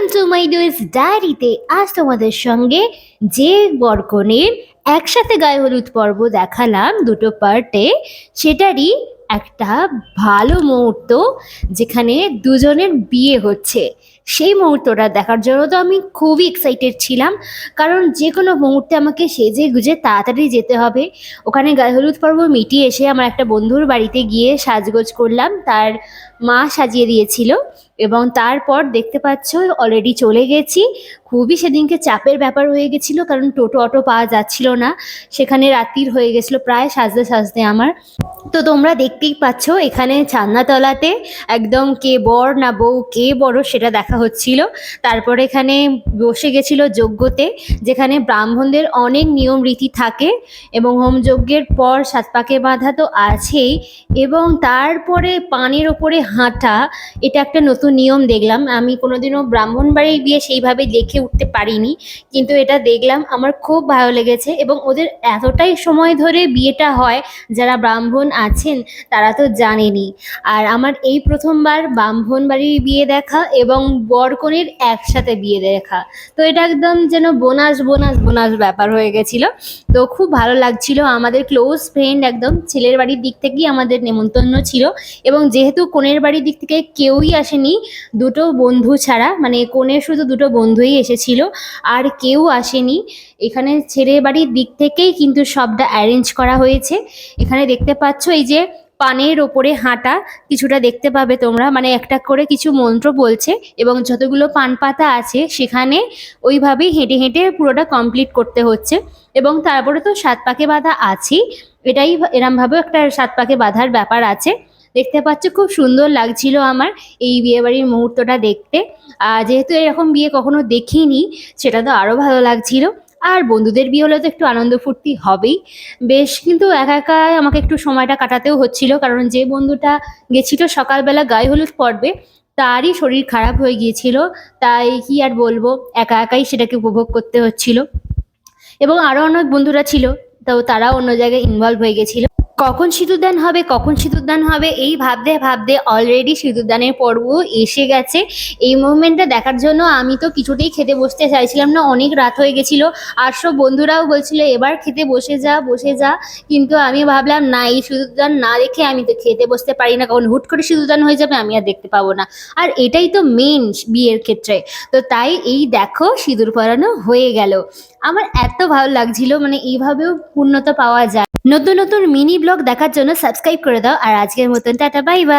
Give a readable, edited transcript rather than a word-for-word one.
Welcome to my ডুইস ডায়েরিতে। আজ তোমাদের সঙ্গে যে বরকনের একসাথে গায়ে হলুদ পর্ব দেখালাম দুটো পার্টে, সেটারই একটা ভালো মুহূর্ত যেখানে দুজনের বিয়ে হচ্ছে। সেই মুহূর্তটা দেখার জন্য তো আমি খুবই এক্সাইটেড ছিলাম, কারণ যে কোনো মুহূর্তে আমাকে সেজে গুজে তাড়াতাড়ি যেতে হবে। ওখানে গায়ে হলুদ পর্ব মিটিয়ে এসে আমার একটা বন্ধুর বাড়িতে গিয়ে সাজগোজ করলাম, তার মা সাজিয়ে দিয়েছিল। এবং তারপর দেখতে পাচ্ছ অলরেডি চলে গেছি। খুবই সেদিনকে চাপের ব্যাপার হয়ে গেছিলো, কারণ টোটো অটো পাওয়া যাচ্ছিল না। সেখানে রাত্রির হয়ে গেছিলো প্রায় সাজতে সাজতে আমার। তো তোমরা দেখতেই পাচ্ছ এখানে ছাদনাতলাতে একদম কে বর না বউ, কে বড় সেটা দেখা হচ্ছিল। তারপর এখানে বসে গেছিল যজ্ঞতে, যেখানে ব্রাহ্মণদের অনেক নিয়ম রীতি থাকে এবং হোমযজ্ঞের পর সাত পাকে বাঁধা তো আছেই, এবং তারপরে পানের ওপরে হাঁটা, এটা একটা নতুন নিয়ম দেখলাম। আমি কোনোদিনও ব্রাহ্মণ বাড়ির বিয়ে সেইভাবে দেখে উঠতে পারিনি, কিন্তু এটা দেখলাম, আমার খুব ভালো লেগেছে। এবং ওদের এতটাই সময় ধরে বিয়েটা হয়, যারা ব্রাহ্মণ আছেন তারা তো জানেনই। আর আমার এই প্রথমবার ব্রাহ্মণ বাড়ির বিয়ে দেখা এবং বরকনের একসাথে বিয়ে দেখা, তো এটা একদম যেন বোনাস বোনাস বোনাস ব্যাপার হয়ে গেছিল। তো খুব ভালো লাগছিল। আমাদের ক্লোজ ফ্রেন্ড একদম ছেলের বাড়ির দিক থেকেই আমাদের নেমন্তন্ন ছিল, এবং যেহেতু কনের বাড়ির দিক থেকে কেউই আসেনি, দুটো বন্ধু ছাড়া, মানে কনের শুধু দুটো বন্ধুই এসেছিল, আর কেউ আসেনি। এখানে ছেলের বাড়ির দিক থেকেই কিন্তু সবটা অ্যারেঞ্জ করা হয়েছে। এখানে দেখতে পাচ্ছ এই যে পানের ওপরে হাঁটা, কিছুটা দেখতে পাবে তোমরা, মানে একটা করে কিছু মন্ত্র বলছে এবং যতগুলো পান পাতা আছে সেখানে ওইভাবেই হেঁটে হেঁটে পুরোটা কমপ্লিট করতে হচ্ছে। এবং তারপরে তো সাত পাকে বাঁধা আছেই, এটাই এরমভাবে একটা সাত পাকে বাঁধার ব্যাপার আছে। দেখতে পাচ্ছ খুব সুন্দর লাগছিল আমার এই বিয়েবাড়ির মুহূর্তটা দেখতে। আর যেহেতু এরকম বিয়ে কখনো দেখিনি, সেটা তো আরও ভালো লাগছিল। আর বন্ধুদের বিয়ে হলে তো একটু আনন্দ ফুর্তি হবেই বেশ, কিন্তু একা একা আমাকে একটু সময়টা কাটাতেও হচ্ছিল, কারণ যে বন্ধুটা গেছিল সকালবেলা গায়ে হলুদ পর্বে, তারই শরীর খারাপ হয়ে গিয়েছিল। তাই কি আর বলবো, একা একাই সেটাকে উপভোগ করতে হচ্ছিল। এবং আরও অনেক বন্ধুরা ছিল, তো তারাও অন্য জায়গায় ইনভলভ হয়ে গেছিল। কখন সিঁদুরদান হবে, কখন সিঁদুরদান হবে এই ভাবতে ভাবতে অলরেডি সিঁদুরদানের পর্ব এসে গেছে। এই মুভমেন্টটা দেখার জন্য আমি তো কিছুতেই খেতে বসতে চাইছিলাম না, অনেক রাত হয়ে গেছিলো। আর সব বন্ধুরাও বলছিল এবার খেতে বসে যা বসে যা, কিন্তু আমি ভাবলাম না, এই সিঁদুরদান না দেখে আমি তো খেতে বসতে পারি না, কারণ হুট করে সিঁদুরদান হয়ে যাবে, আমি আর দেখতে পাবো না। আর এটাই তো মেন বিয়ের ক্ষেত্রে। তো তাই এই দেখো সিঁদুর পরানো হয়ে গেল। আমার এত ভালো লাগছিল, মানে এইভাবেও পূর্ণতা পাওয়া যায়। নতুন নতুন মিনি ব্লগ দেখার জন্য সাবস্ক্রাইব করে দাও। আর আজকের মতন টাটা, বাই বাই।